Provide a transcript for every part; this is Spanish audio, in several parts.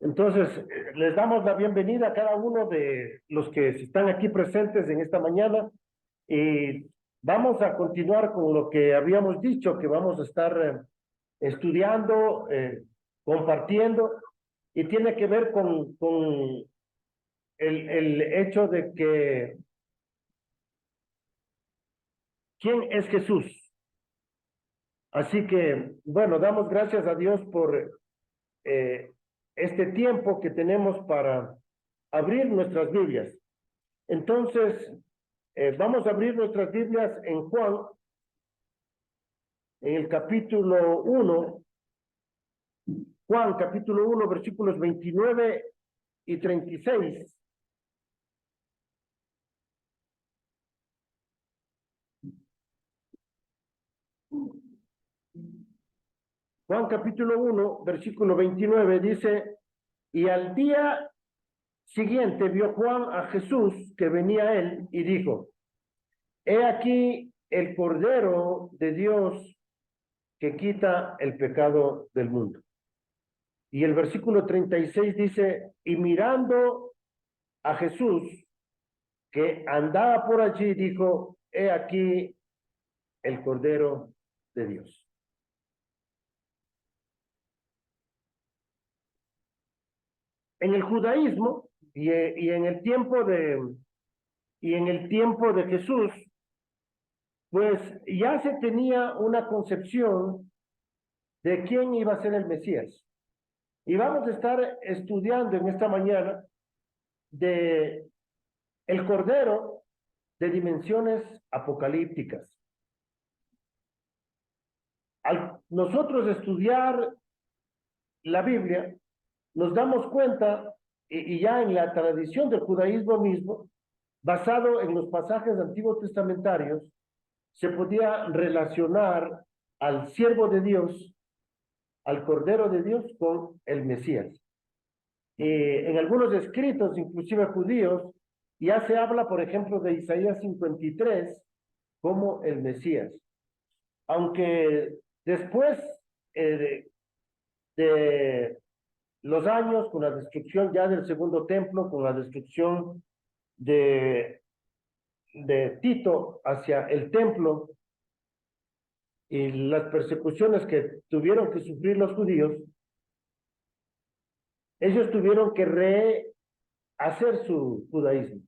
Entonces, les damos la bienvenida a cada uno de los que están aquí presentes en esta mañana y vamos a continuar con lo que habíamos dicho, que vamos a estar estudiando, compartiendo, y tiene que ver con el hecho de que ¿quién es Jesús? Así que, bueno, damos gracias a Dios por eh, este tiempo que tenemos para abrir nuestras Biblias. Entonces, vamos a abrir nuestras Biblias en Juan, en el capítulo 1, Juan capítulo 1, versículos 29 y 36. Juan capítulo 1, versículo 29 dice, y al día siguiente vio Juan a Jesús que venía a él y dijo, he aquí el Cordero de Dios que quita el pecado del mundo. Y el versículo 36 dice, y mirando a Jesús que andaba por allí, dijo, he aquí el Cordero de Dios. En el judaísmo y en el tiempo de Jesús, pues ya se tenía una concepción de quién iba a ser el Mesías. Y vamos a estar estudiando en esta mañana de el Cordero de dimensiones apocalípticas. Al nosotros estudiar la Biblia, nos damos cuenta, y ya en la tradición del judaísmo mismo, basado en los pasajes antiguos testamentarios, se podía relacionar al siervo de Dios, al Cordero de Dios, con el Mesías. En algunos escritos, inclusive judíos, ya se habla, por ejemplo, de Isaías 53 como el Mesías. Aunque después de los años, con la destrucción ya del segundo templo, con la destrucción de Tito hacia el templo y las persecuciones que tuvieron que sufrir los judíos, ellos tuvieron que rehacer su judaísmo.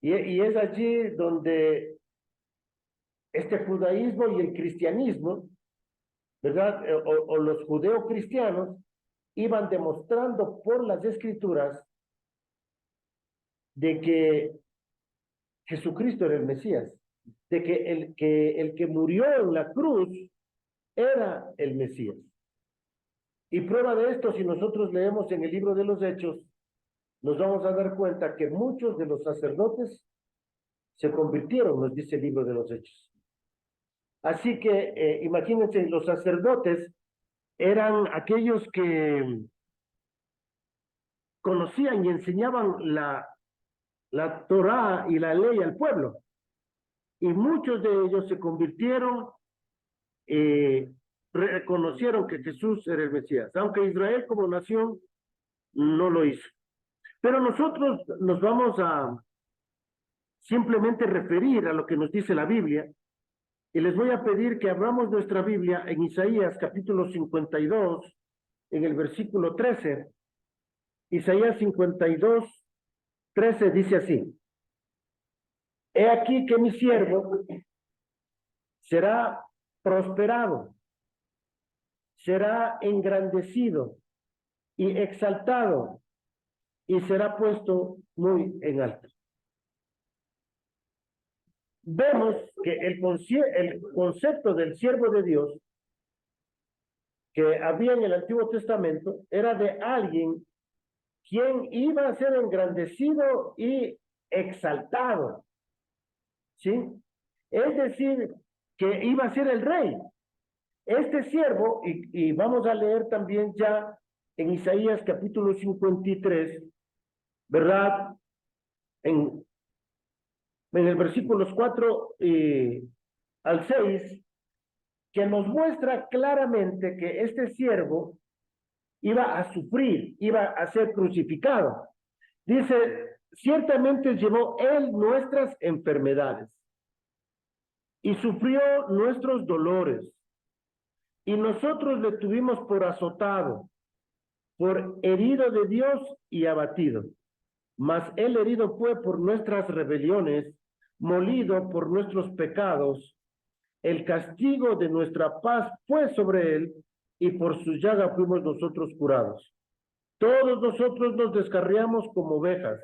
Y es allí donde este judaísmo y el cristianismo, ¿verdad? O los judeocristianos iban demostrando por las escrituras de que Jesucristo era el Mesías, de que el que murió en la cruz era el Mesías. Y prueba de esto, si nosotros leemos en el libro de los Hechos, nos vamos a dar cuenta que muchos de los sacerdotes se convirtieron, nos dice el libro de los Hechos. Así que imagínense, los sacerdotes eran aquellos que conocían y enseñaban la Torá y la ley al pueblo. Y muchos de ellos se convirtieron, reconocieron que Jesús era el Mesías, aunque Israel como nación no lo hizo. Pero nosotros nos vamos a simplemente referir a lo que nos dice la Biblia, y les voy a pedir que abramos nuestra Biblia en Isaías capítulo 52, en el versículo 13. Isaías 52, 13 dice así, he aquí que mi siervo será prosperado, será engrandecido y exaltado, y será puesto muy en alto. Vemos que el concepto del siervo de Dios que había en el Antiguo Testamento era de alguien quien iba a ser engrandecido y exaltado, ¿sí? Es decir, que iba a ser el rey. Este siervo, y vamos a leer también ya en Isaías capítulo 53, ¿verdad? En el versículos 4 al 6, que nos muestra claramente que este siervo iba a sufrir, iba a ser crucificado. Dice, ciertamente llevó él nuestras enfermedades y sufrió nuestros dolores, y nosotros le tuvimos por azotado, por herido de Dios y abatido. Mas él herido fue por nuestras rebeliones, molido por nuestros pecados. El castigo de nuestra paz fue sobre él, y por su llaga fuimos nosotros curados. Todos nosotros nos descarriamos como ovejas,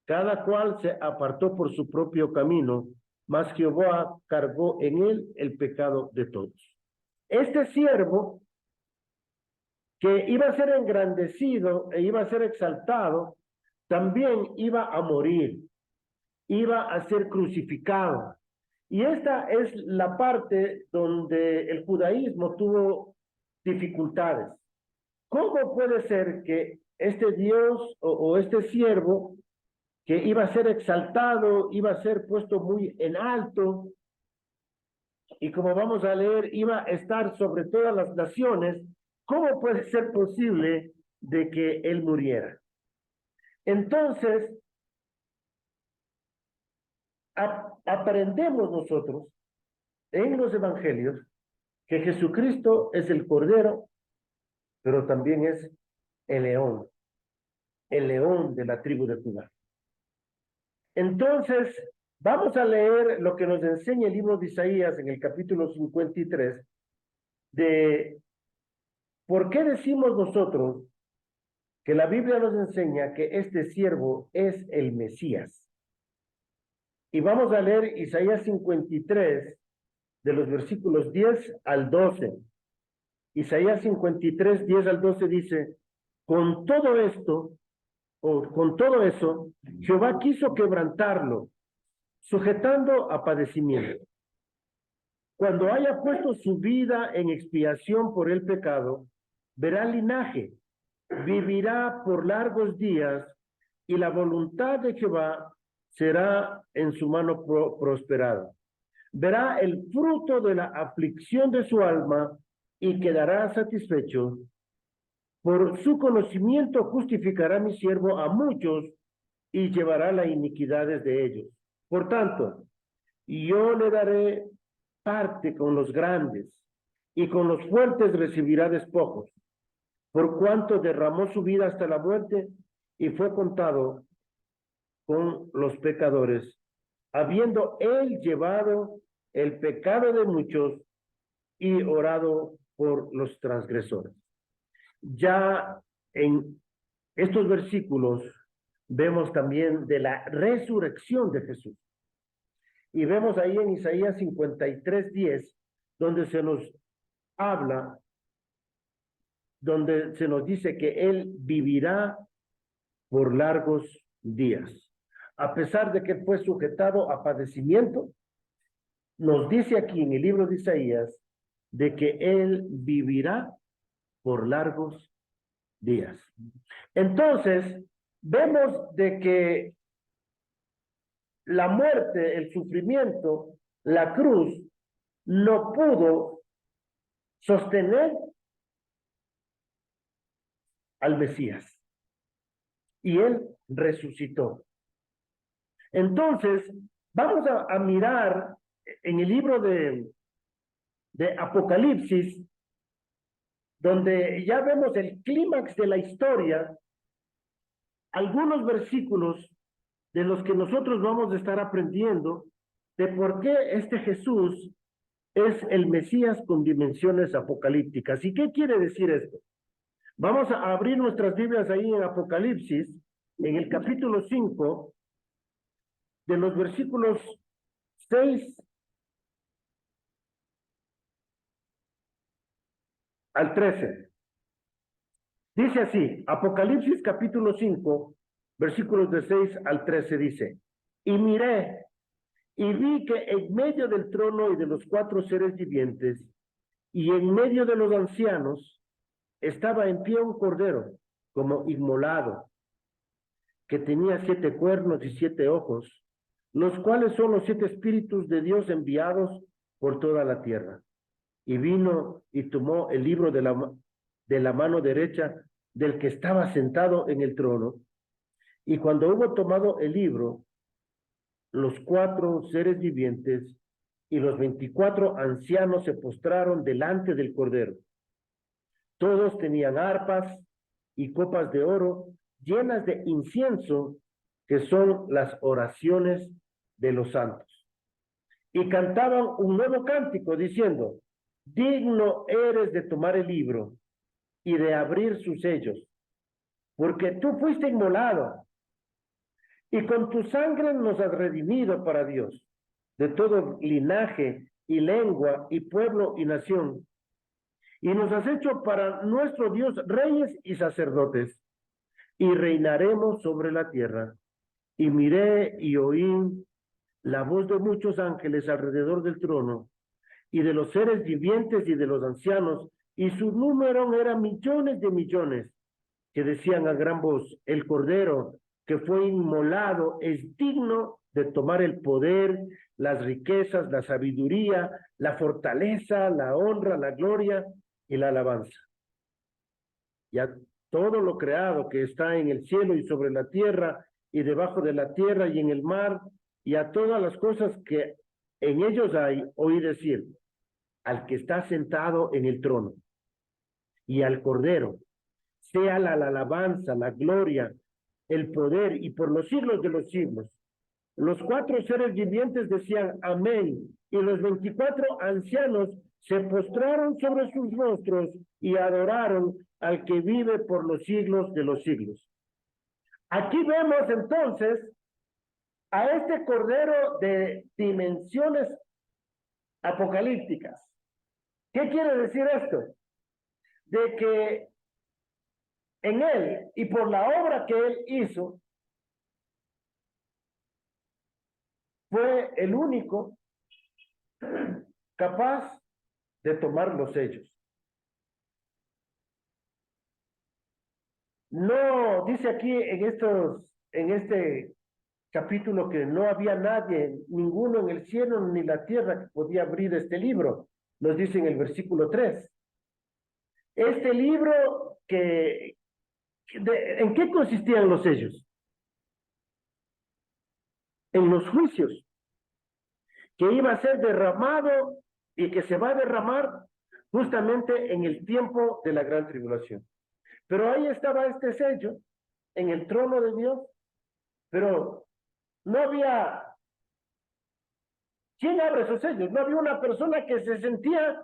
cada cual se apartó por su propio camino, mas Jehová cargó en él el pecado de todos. Este siervo, que iba a ser engrandecido e iba a ser exaltado, también iba a morir, iba a ser crucificado. Y esta es la parte donde el judaísmo tuvo dificultades. ¿Cómo puede ser que este Dios o este siervo que iba a ser exaltado, iba a ser puesto muy en alto, y como vamos a leer, iba a estar sobre todas las naciones, cómo puede ser posible de que él muriera? Entonces, aprendemos nosotros en los evangelios que Jesucristo es el Cordero, pero también es el león de la tribu de Judá. Entonces, vamos a leer lo que nos enseña el libro de Isaías en el capítulo 53, de por qué decimos nosotros que la Biblia nos enseña que este siervo es el Mesías. Y vamos a leer Isaías 53, de los versículos 10 al 12. Isaías 53, 10 al 12 dice, con todo esto, o con todo eso, Jehová quiso quebrantarlo, sujetando a padecimiento. Cuando haya puesto su vida en expiación por el pecado, verá linaje, vivirá por largos días, y la voluntad de Jehová será en su mano prosperada. Verá el fruto de la aflicción de su alma y quedará satisfecho. Por su conocimiento justificará mi siervo a muchos y llevará las iniquidades de ellos. Por tanto, yo le daré parte con los grandes, y con los fuertes recibirá despojos, por cuanto derramó su vida hasta la muerte y fue contado con los pecadores, habiendo él llevado el pecado de muchos y orado por los transgresores. Ya en estos versículos vemos también de la resurrección de Jesús. Y vemos ahí en Isaías 53, 10, donde se nos habla, donde se nos dice que él vivirá por largos días. A pesar de que fue sujetado a padecimiento, nos dice aquí en el libro de Isaías de que él vivirá por largos días. Entonces, vemos de que la muerte, el sufrimiento, la cruz, no pudo sostener al Mesías. Y él resucitó. Entonces, vamos a mirar en el libro de Apocalipsis, donde ya vemos el clímax de la historia, algunos versículos de los que nosotros vamos a estar aprendiendo de por qué este Jesús es el Mesías con dimensiones apocalípticas. ¿Y qué quiere decir esto? Vamos a abrir nuestras Biblias ahí en Apocalipsis, en el capítulo 5, de los versículos 6 al 13. Dice así, Apocalipsis capítulo 5, versículos de 6 al 13 dice, y miré, y vi que en medio del trono y de los 4 seres vivientes, y en medio de los ancianos, estaba en pie un cordero, como inmolado, que tenía 7 cuernos y 7 ojos, los cuales son los 7 espíritus de Dios enviados por toda la tierra. Y vino y tomó el libro de de la mano derecha del que estaba sentado en el trono. Y cuando hubo tomado el libro, los 4 seres vivientes y los 24 ancianos se postraron delante del Cordero. Todos tenían arpas y copas de oro llenas de incienso, que son las oraciones de los santos. Y cantaban un nuevo cántico diciendo: digno eres de tomar el libro y de abrir sus sellos, porque tú fuiste inmolado y con tu sangre nos has redimido para Dios, de todo linaje y lengua y pueblo y nación, y nos has hecho para nuestro Dios reyes y sacerdotes, y reinaremos sobre la tierra. Y miré y oí la voz de muchos ángeles alrededor del trono, y de los seres vivientes y de los ancianos, y su número era millones de millones, que decían a gran voz: el Cordero que fue inmolado es digno de tomar el poder, las riquezas, la sabiduría, la fortaleza, la honra, la gloria y la alabanza. Ya todo lo creado que está en el cielo y sobre la tierra y debajo de la tierra y en el mar, y a todas las cosas que en ellos hay, oí decir: al que está sentado en el trono y al Cordero sea la alabanza, la gloria, el poder, y por los siglos de los siglos. Los 4 seres vivientes decían amén, y los 24 ancianos se postraron sobre sus rostros y adoraron al que vive por los siglos de los siglos. Aquí vemos entonces a este Cordero de dimensiones apocalípticas. ¿Qué quiere decir esto? De que en él y por la obra que él hizo, fue el único capaz de tomar los sellos. No, dice aquí en este capítulo, que no había nadie, ninguno en el cielo ni la tierra, que podía abrir este libro. Nos dice en el versículo 3. Este libro ¿en qué consistían los sellos? En los juicios que iba a ser derramado y que se va a derramar justamente en el tiempo de la gran tribulación. Pero ahí estaba este sello en el trono de Dios, pero no había ¿quién abre esos sellos? No había una persona que se sentía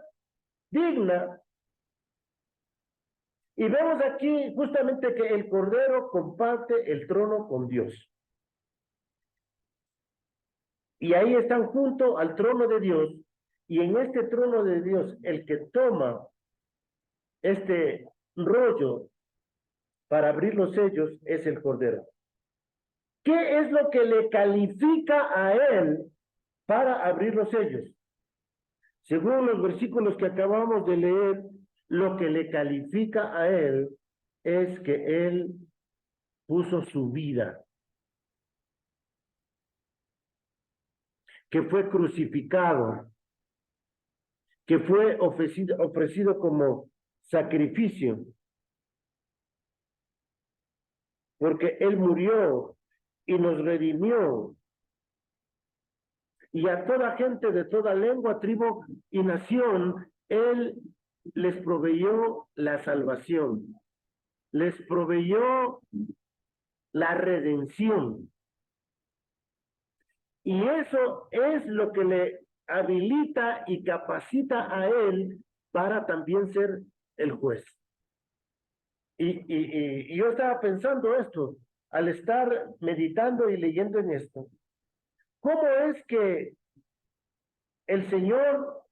digna. Y vemos aquí justamente que el Cordero comparte el trono con Dios. Y ahí están junto al trono de Dios, y en este trono de Dios, el que toma este rollo para abrir los sellos es el Cordero. ¿Qué es lo que le califica a él para abrir los sellos? Según los versículos que acabamos de leer, lo que le califica a él es que él puso su vida, que fue crucificado, que fue ofrecido como sacrificio, porque él murió y nos redimió. Y a toda gente de toda lengua, tribu y nación, él les proveyó la salvación, les proveyó la redención. Y eso es lo que le habilita y capacita a él para también ser el juez. Y yo estaba pensando esto, al estar meditando y leyendo en esto, ¿cómo es que el Señor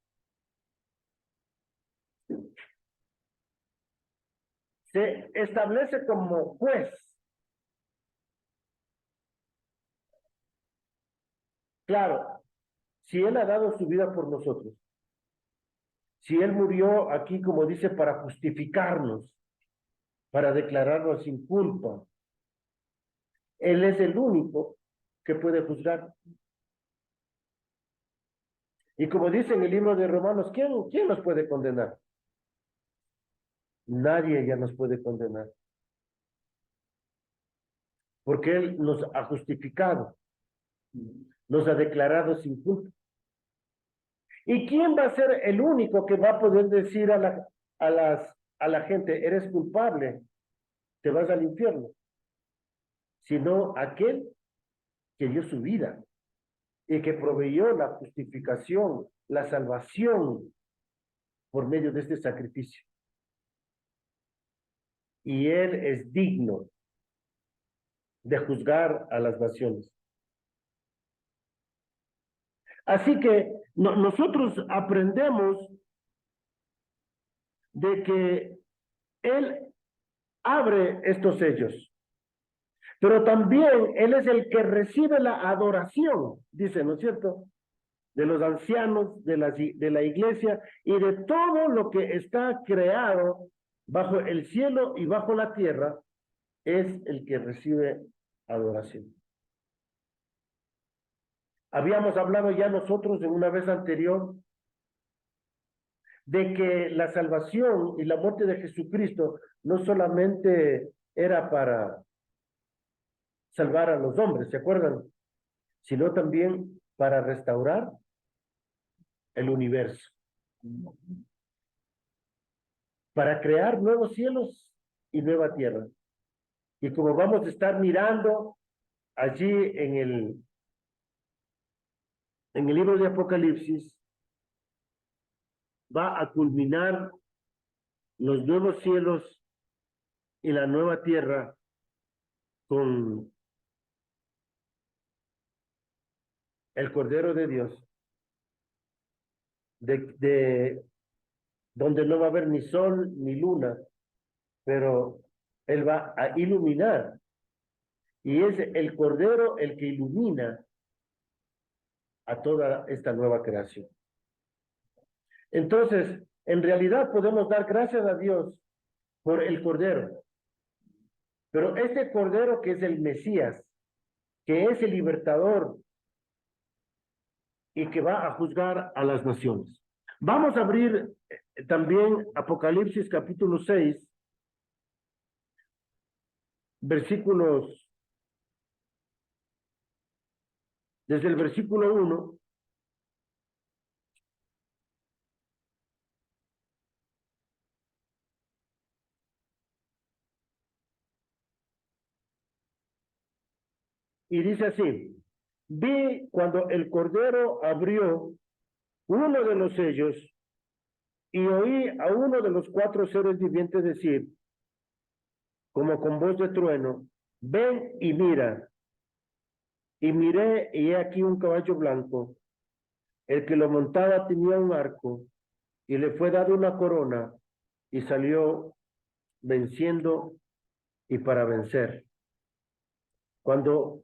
se establece como juez? Claro, si Él ha dado su vida por nosotros, si Él murió aquí, como dice, para justificarnos, para declararnos sin culpa, Él es el único que puede juzgar. Y como dice en el libro de Romanos, ¿quién nos puede condenar? nadie ya nos puede condenar, porque Él nos ha justificado, nos ha declarado sin culpa. ¿Y quién va a ser el único que va a poder decir a la gente, eres culpable, te vas al infierno? Sino aquel que dio su vida y que proveyó la justificación, la salvación por medio de este sacrificio. Y Él es digno de juzgar a las naciones. Así que nosotros aprendemos de que Él abre estos sellos, pero también Él es el que recibe la adoración, dice, ¿no es cierto?, de los ancianos de la iglesia y de todo lo que está creado bajo el cielo y bajo la tierra, es el que recibe adoración. Habíamos hablado ya nosotros en una vez anterior de que la salvación y la muerte de Jesucristo no solamente era para salvar a los hombres, ¿se acuerdan?, sino también para restaurar el universo, para crear nuevos cielos y nueva tierra. Y como vamos a estar mirando allí en el libro de Apocalipsis, va a culminar los nuevos cielos y la nueva tierra con el Cordero de Dios, donde no va a haber ni sol ni luna, pero Él va a iluminar. Y es el Cordero el que ilumina a toda esta nueva creación. Entonces, en realidad podemos dar gracias a Dios por el Cordero. Pero este Cordero que es el Mesías, que es el libertador y que va a juzgar a las naciones. Vamos a abrir también Apocalipsis capítulo 6, versículos, desde el versículo 1. Y dice así: vi cuando el Cordero abrió uno de los sellos y oí a uno de los 4 seres vivientes decir, como con voz de trueno, ven y mira. Y miré, y he aquí un caballo blanco. El que lo montaba tenía un arco, y le fue dada una corona, y salió venciendo y para vencer. Cuando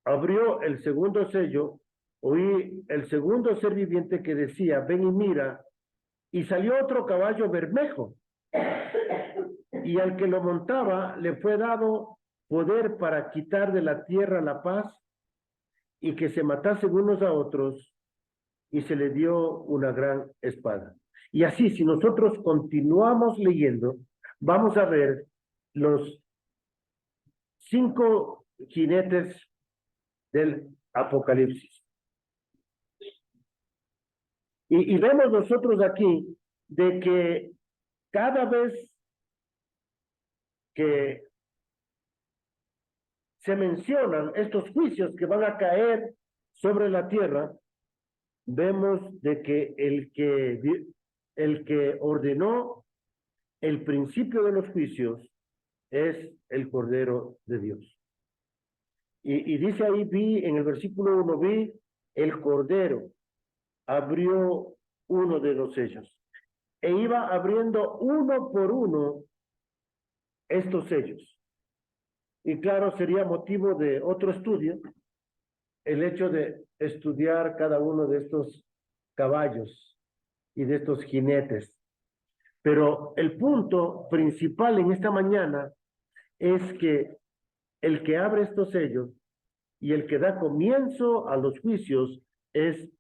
abrió el segundo sello, oí el segundo ser viviente que decía, ven y mira, y salió otro caballo bermejo, y al que lo montaba le fue dado poder para quitar de la tierra la paz, y que se matasen unos a otros, y se le dio una gran espada. Y así, si nosotros continuamos leyendo, vamos a ver los 5 jinetes del Apocalipsis. Y vemos nosotros aquí de que cada vez que se mencionan estos juicios que van a caer sobre la tierra, vemos de que el que ordenó el principio de los juicios es el Cordero de Dios. Y dice ahí, vi, en el versículo 1, vi el Cordero, abrió uno de los sellos, e iba abriendo uno por uno estos sellos. Y claro, sería motivo de otro estudio el hecho de estudiar cada uno de estos caballos y de estos jinetes. Pero el punto principal en esta mañana es que el que abre estos sellos y el que da comienzo a los juicios es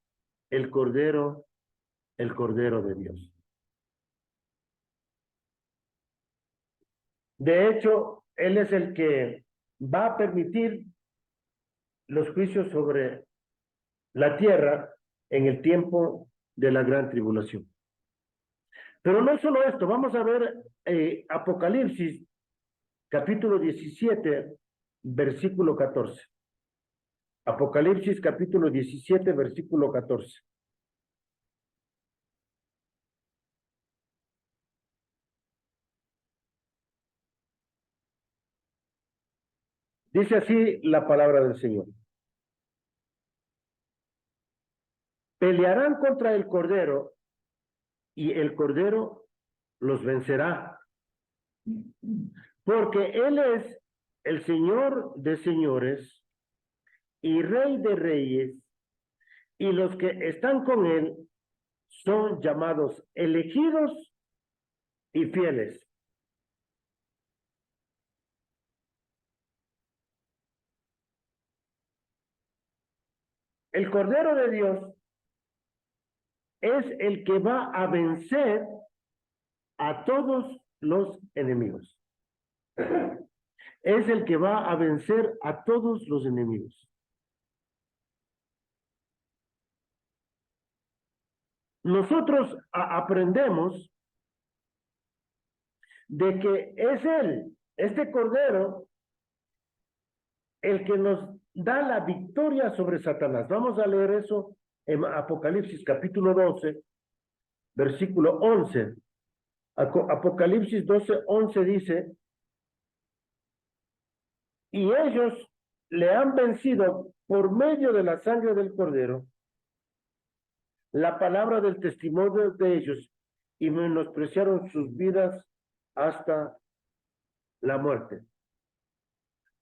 el Cordero de Dios. De hecho, Él es el que va a permitir los juicios sobre la tierra en el tiempo de la gran tribulación. Pero no solo esto, vamos a ver Apocalipsis, capítulo 17, versículo 14. Apocalipsis, capítulo 17, versículo 14. Dice así la palabra del Señor. Pelearán contra el Cordero y el Cordero los vencerá. Porque Él es el Señor de señores y Rey de reyes, y los que están con Él son llamados elegidos y fieles. El Cordero de Dios es el que va a vencer a todos los enemigos. Es el que va a vencer a todos los enemigos. Nosotros aprendemos de que es Él, este Cordero, el que nos da la victoria sobre Satanás. Vamos a leer eso en Apocalipsis capítulo 12, versículo 11. Apocalipsis 12, 11 dice, y ellos le han vencido por medio de la sangre del Cordero, la palabra del testimonio de ellos, y menospreciaron sus vidas hasta la muerte.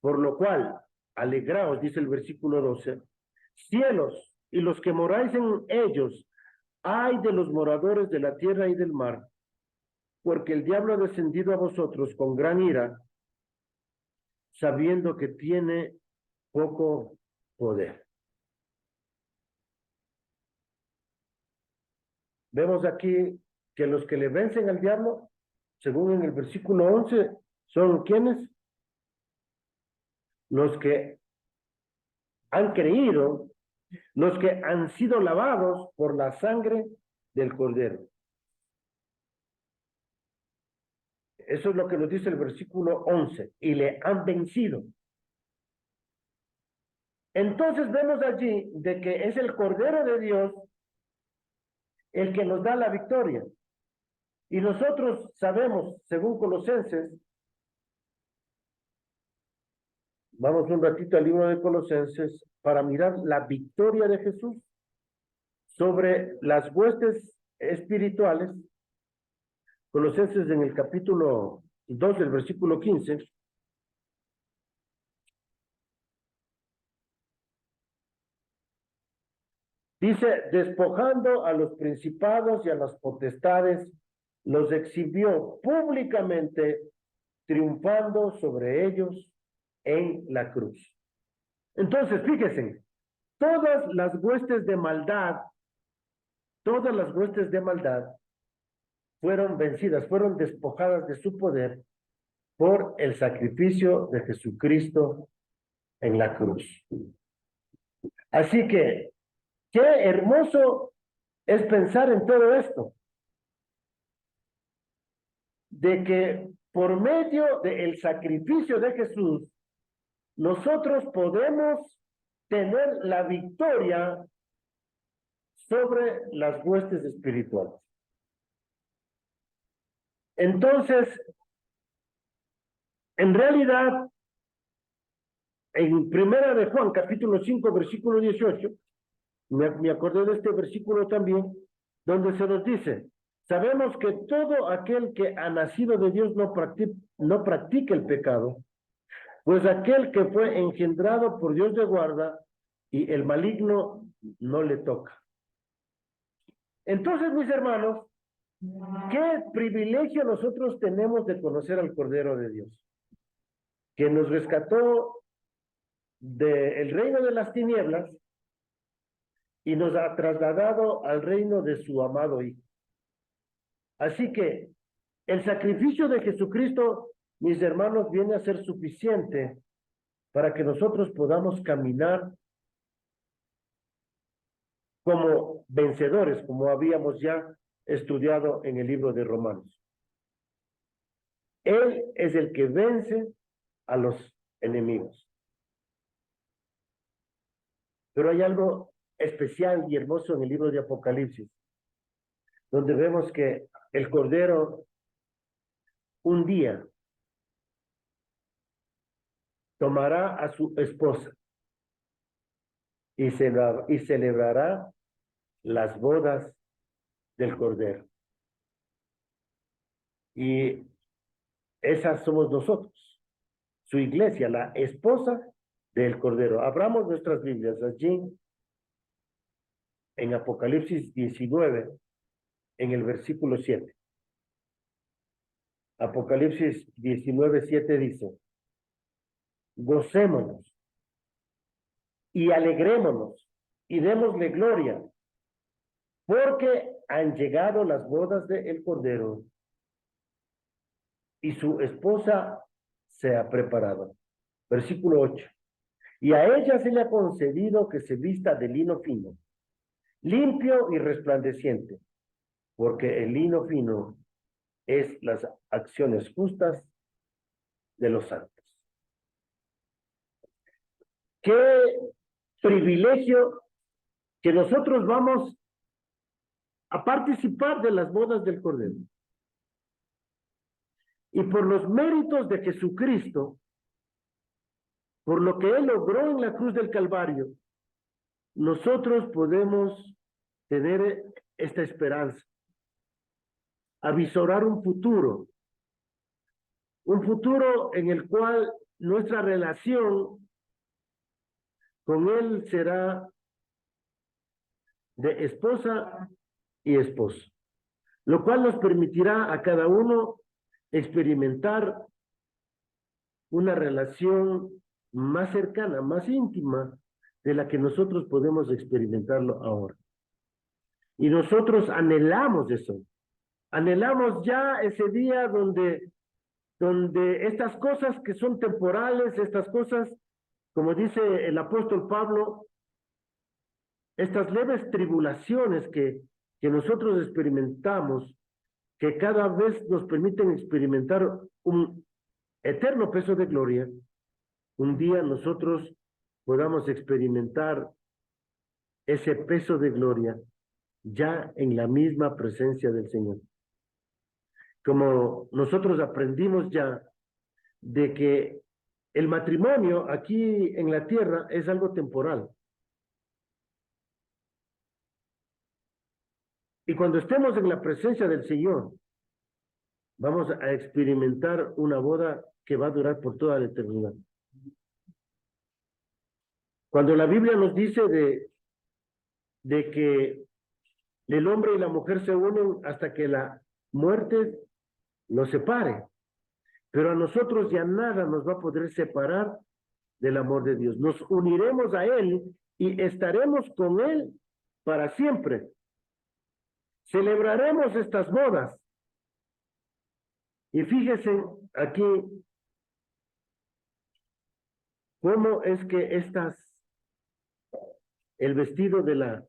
Por lo cual, alegraos, dice el versículo 12, cielos y los que moráis en ellos, ay de los moradores de la tierra y del mar, porque el diablo ha descendido a vosotros con gran ira, sabiendo que tiene poco poder. Vemos aquí que los que le vencen al diablo, según en el versículo 11, son ¿quiénes? Los que han creído, los que han sido lavados por la sangre del Cordero. Eso es lo que nos dice el versículo 11, y le han vencido. Entonces vemos allí de que es el Cordero de Dios el que nos da la victoria. Y nosotros sabemos, según Colosenses, vamos un ratito al libro de Colosenses para mirar la victoria de Jesús sobre las huestes espirituales. Colosenses en el capítulo 2 del versículo 15. Dice, despojando a los principados y a las potestades, los exhibió públicamente, triunfando sobre ellos en la cruz. Entonces, fíjense, todas las huestes de maldad fueron vencidas, fueron despojadas de su poder por el sacrificio de Jesucristo en la cruz. Así que, qué hermoso es pensar en todo esto, de que por medio del sacrificio de Jesús, nosotros podemos tener la victoria sobre las huestes espirituales. Entonces, en realidad, en Primera de Juan, capítulo 5, versículo 18, me acordé de este versículo también, donde se nos dice, sabemos que todo aquel que ha nacido de Dios no practica el pecado, pues aquel que fue engendrado por Dios le guarda y el maligno no le toca. Entonces, mis hermanos, qué privilegio nosotros tenemos de conocer al Cordero de Dios, que nos rescató del reino de las tinieblas y nos ha trasladado al reino de su amado Hijo. Así que el sacrificio de Jesucristo mis hermanos, viene a ser suficiente para que nosotros podamos caminar como vencedores, como habíamos ya estudiado en el libro de Romanos. Él es el que vence a los enemigos. Pero hay algo especial y hermoso en el libro de Apocalipsis, donde vemos que el Cordero un día tomará a su esposa y celebrará las bodas del Cordero. Y esas somos nosotros, su iglesia, la esposa del Cordero. Abramos nuestras Biblias allí en Apocalipsis 19, en el versículo 7. Apocalipsis 19, 7 dice: gocémonos y alegrémonos y démosle gloria, porque han llegado las bodas del Cordero y su esposa se ha preparado. Versículo 8. Y a ella se le ha concedido que se vista de lino fino, limpio y resplandeciente, porque el lino fino es las acciones justas de los santos. Qué privilegio que nosotros vamos a participar de las bodas del Cordero. Y por los méritos de Jesucristo, por lo que Él logró en la cruz del Calvario, nosotros podemos tener esta esperanza, avisorar un futuro en el cual nuestra relación con Él será de esposa y esposo, lo cual nos permitirá a cada uno experimentar una relación más cercana, más íntima de la que nosotros podemos experimentarlo ahora. Y nosotros anhelamos eso. Anhelamos ya ese día donde estas cosas que son temporales, estas cosas, como dice el apóstol Pablo, estas leves tribulaciones que nosotros experimentamos, que cada vez nos permiten experimentar un eterno peso de gloria, un día nosotros podamos experimentar ese peso de gloria ya en la misma presencia del Señor. Como nosotros aprendimos ya de que el matrimonio aquí en la tierra es algo temporal. Y cuando estemos en la presencia del Señor, vamos a experimentar una boda que va a durar por toda la eternidad. Cuando la Biblia nos dice de que el hombre y la mujer se unen hasta que la muerte los separe, pero a nosotros ya nada nos va a poder separar del amor de Dios. Nos uniremos a Él y estaremos con Él para siempre. Celebraremos estas bodas. Y fíjense aquí cómo es que el vestido de la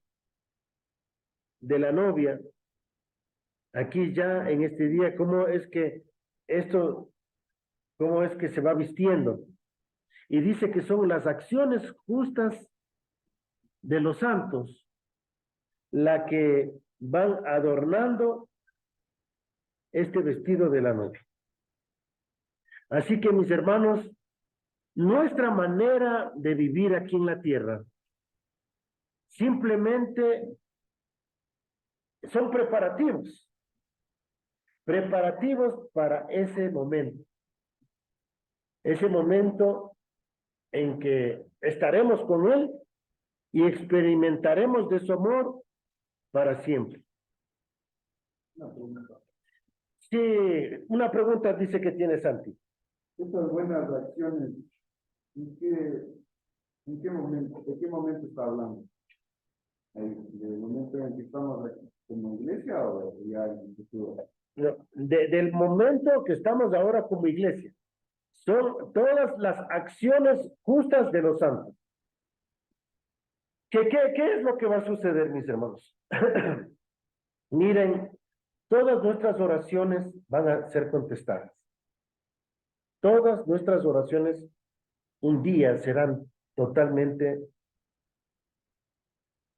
novia, aquí ya en este día, cómo es que se va vistiendo. Y dice que son las acciones justas de los santos la que van adornando este vestido de la novia. Así que, mis hermanos, nuestra manera de vivir aquí en la tierra simplemente son preparativos para ese momento en que estaremos con Él y experimentaremos de su amor para siempre. Sí, una pregunta dice que tiene Santi. Estas buenas reacciones, ¿de qué momento está hablando? ¿Del momento en que estamos aquí como iglesia o ya en el futuro? No, del momento que estamos ahora como iglesia. son todas las acciones justas de los santos. ¿Qué es lo que va a suceder, mis hermanos? Miren, todas nuestras oraciones van a ser contestadas. Todas nuestras oraciones un día serán totalmente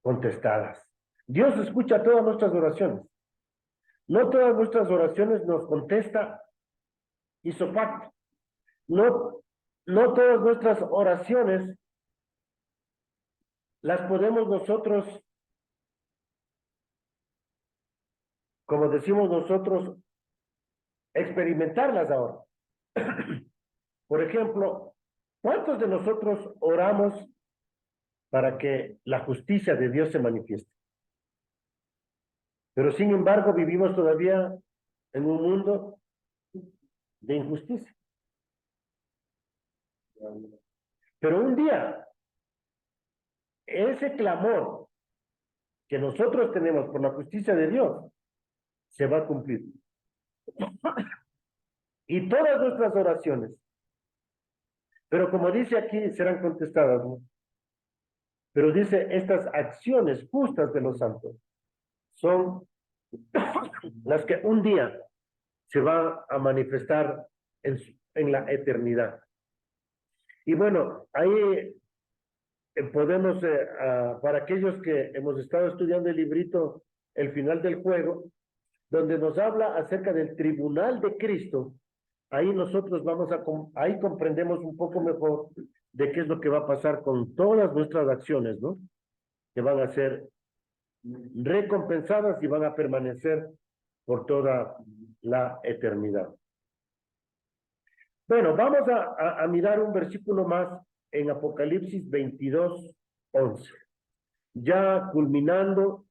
contestadas. Dios escucha todas nuestras oraciones. No todas nuestras oraciones nos contesta isopacto. No todas nuestras oraciones las podemos nosotros, como decimos nosotros, experimentarlas ahora. Por ejemplo, ¿cuántos de nosotros oramos para que la justicia de Dios se manifieste? Pero sin embargo vivimos todavía en un mundo de injusticia. Pero un día, ese clamor que nosotros tenemos por la justicia de Dios se va a cumplir. Y todas nuestras oraciones, pero como dice aquí, serán contestadas, ¿no? Pero dice, estas acciones justas de los santos son las que un día se van a manifestar en la eternidad. Y bueno, ahí podemos, para aquellos que hemos estado estudiando el librito El final del juego, donde nos habla acerca del tribunal de Cristo, ahí nosotros ahí comprendemos un poco mejor de qué es lo que va a pasar con todas nuestras acciones, ¿no? Que van a ser recompensadas y van a permanecer por toda la eternidad. Bueno, vamos a mirar un versículo más en Apocalipsis 22:11. Ya culminando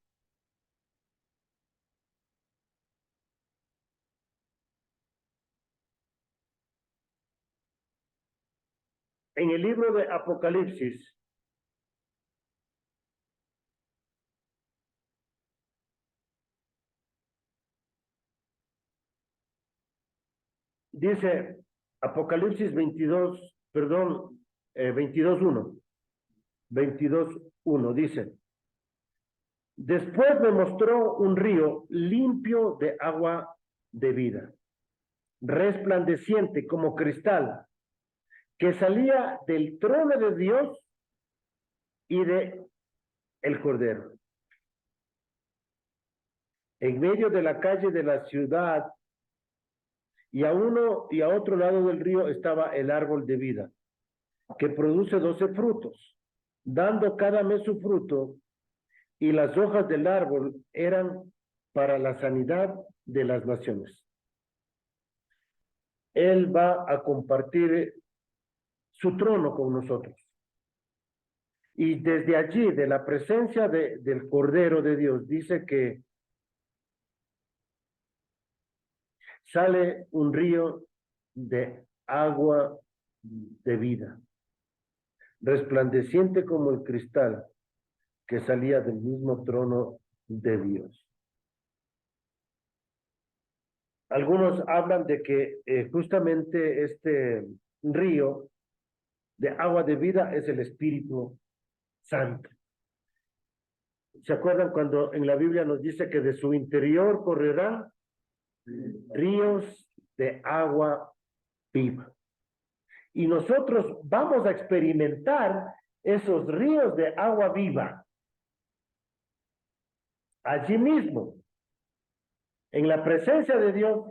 en el libro de Apocalipsis, dice Apocalipsis 22:1. 22:1 dice: después me mostró un río limpio de agua de vida, resplandeciente como cristal, que salía del trono de Dios y de el Cordero. En medio de la calle de la ciudad y a uno y a otro lado del río estaba el árbol de vida, que produce 12 frutos, dando cada mes su fruto, y las hojas del árbol eran para la sanidad de las naciones. Él va a compartir su trono con nosotros. Y desde allí, de la presencia del Cordero de Dios, dice que sale un río de agua de vida, resplandeciente como el cristal que salía del mismo trono de Dios. Algunos hablan de que justamente este río de agua de vida es el Espíritu Santo. ¿Se acuerdan cuando en la Biblia nos dice que de su interior correrán ríos de agua viva? Y nosotros vamos a experimentar esos ríos de agua viva allí mismo, en la presencia de Dios,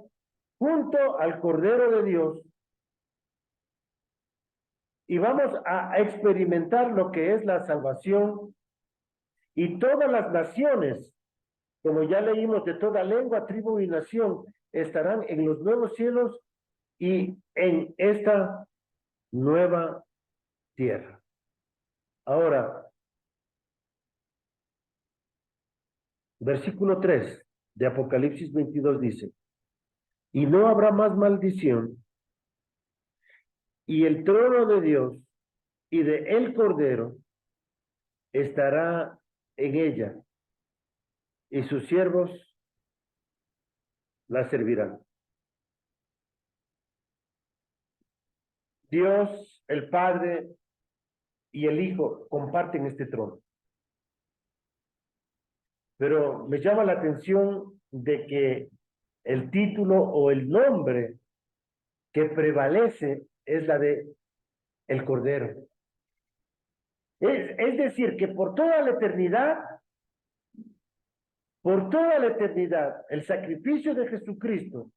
junto al Cordero de Dios, y vamos a experimentar lo que es la salvación, y todas las naciones, como ya leímos, de toda lengua, tribu y nación, estarán en los nuevos cielos y en esta nueva tierra. Ahora, versículo 3 de Apocalipsis 22 dice: y no habrá más maldición, y el trono de Dios y de el Cordero estará en ella, y sus siervos la servirán. Dios, el Padre y el Hijo comparten este trono. Pero me llama la atención de que el título o el nombre que prevalece es la de el Cordero. Es decir, que por toda la eternidad, el sacrificio de Jesucristo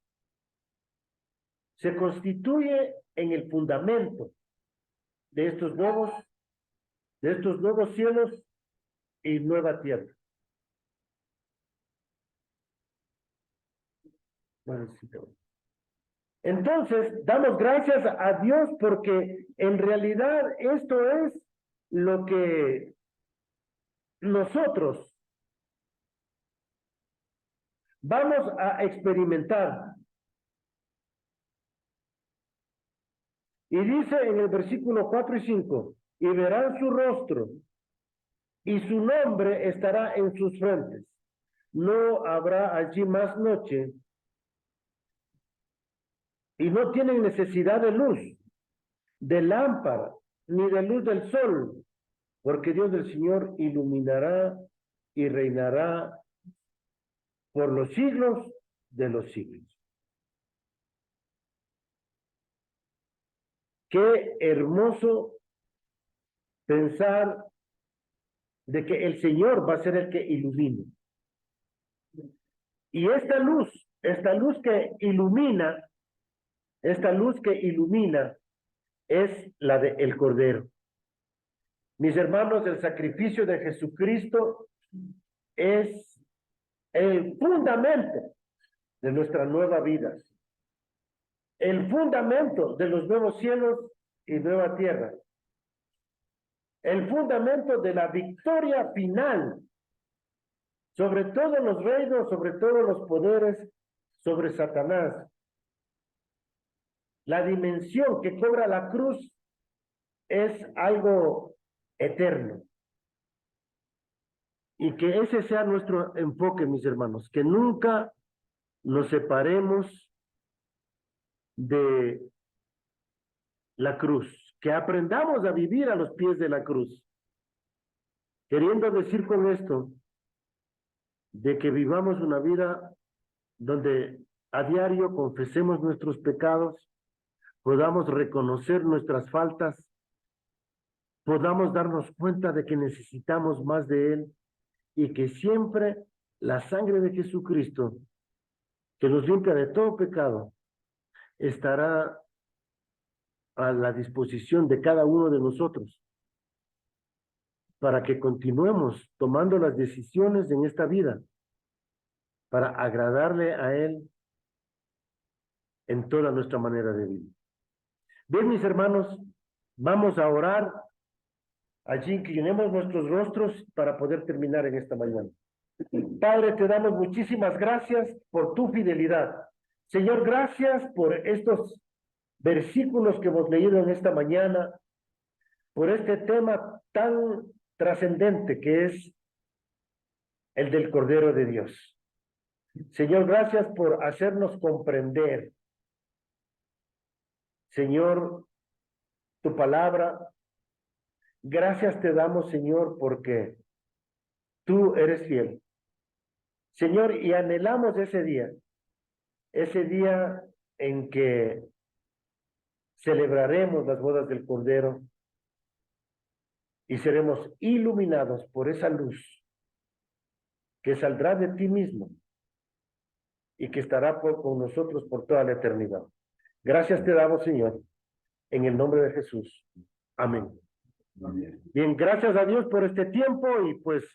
se constituye en el fundamento de estos nuevos cielos y nueva tierra. Entonces, damos gracias a Dios porque en realidad esto es lo que nosotros vamos a experimentar. Y dice en el versículo 4 y 5, y verán su rostro, y su nombre estará en sus frentes. No habrá allí más noche, y no tienen necesidad de luz, de lámpara, ni de luz del sol, porque Dios del Señor iluminará y reinará por los siglos de los siglos. Qué hermoso pensar de que el Señor va a ser el que ilumine. Y esta luz que ilumina, es la del Cordero. Mis hermanos, el sacrificio de Jesucristo es el fundamento de nuestra nueva vida, el fundamento de los nuevos cielos y nueva tierra, el fundamento de la victoria final sobre todos los reinos, sobre todos los poderes, sobre Satanás. La dimensión que cobra la cruz es algo eterno. Y que ese sea nuestro enfoque, mis hermanos, que nunca nos separemos de la cruz, que aprendamos a vivir a los pies de la cruz. Queriendo decir con esto, de que vivamos una vida donde a diario confesemos nuestros pecados, podamos reconocer nuestras faltas, podamos darnos cuenta de que necesitamos más de Él y que siempre la sangre de Jesucristo, que nos limpia de todo pecado, estará a la disposición de cada uno de nosotros para que continuemos tomando las decisiones en esta vida para agradarle a Él en toda nuestra manera de vivir. Bien, mis hermanos, vamos a orar. Allí inclinemos nuestros rostros para poder terminar en esta mañana. Padre, te damos muchísimas gracias por tu fidelidad. Señor, gracias por estos versículos que hemos leído en esta mañana, por este tema tan trascendente que es el del Cordero de Dios. Señor, gracias por hacernos comprender, Señor, tu palabra. Gracias te damos, Señor, porque tú eres fiel. Señor, y anhelamos ese día en que celebraremos las bodas del Cordero y seremos iluminados por esa luz que saldrá de ti mismo y que estará con nosotros por toda la eternidad. Gracias te damos, Señor, en el nombre de Jesús. Amén. Bien, gracias a Dios por este tiempo y pues